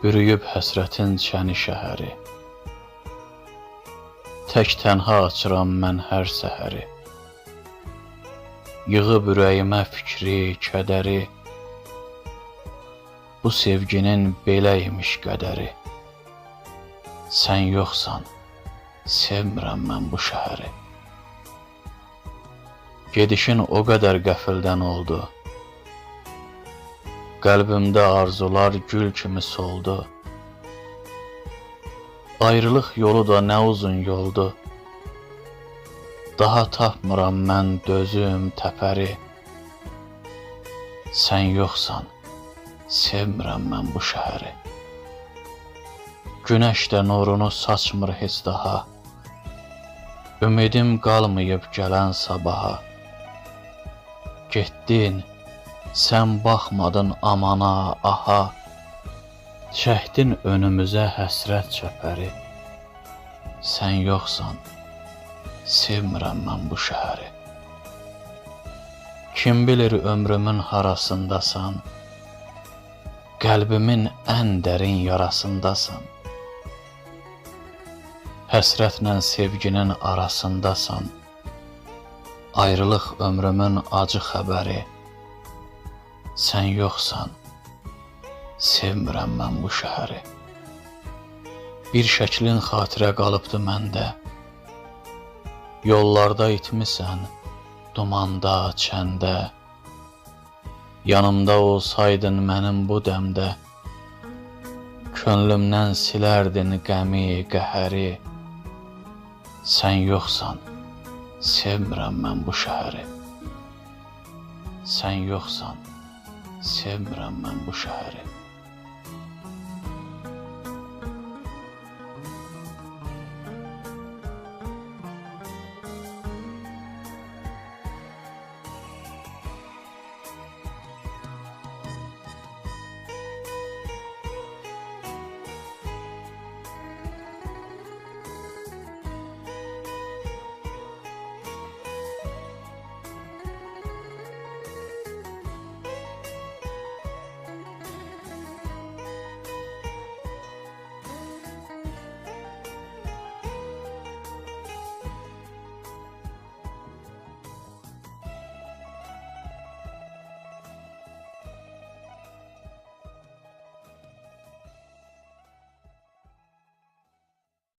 bürüyüb həsrətin çəni şəhəri. Tək tənha açıram mən hər səhəri. Yığıb ürəyimə fikri, kədəri. Bu sevginin belə imiş qədəri. Sən yoxsan, sevmirəm mən bu şəhəri. Gedişin o qədər qəfildən oldu. Qəlbimdə arzular gül kimi soldu. Ayrılıq yolu da nə uzun yoldu. Daha tapmıram mən dözüm təpəri. Sən yoxsan, sevmirəm mən bu şəhəri. Günəş də nurunu saçmır heç daha. Ümidim qalmayıb gələn sabaha. Getdin, sən baxmadın amana, aha. Çəkdin önümüzə həsrət çəpəri. Sən yoxsan, sevmirəm mən bu şəhəri. Kim bilir ömrümün harasındasan, qəlbimin ən dərin yarasındasan. Həsrətlə sevginin arasındasan. Ayrılıq ömrümün acı xəbəri. Sən yoxsan, sevmirəm mən bu şəhəri. Bir şəklin xatirə qalıbdı məndə. Yollarda itmisən, dumanda, çəndə. Yanımda olsaydın mənim bu dəmdə, könlümdən silərdin qəmi, qəhəri. Sən yoxsan, sevmirəm mən bu şəhəri. Sən yoxsan, sevmirəm mən bu şəhəri.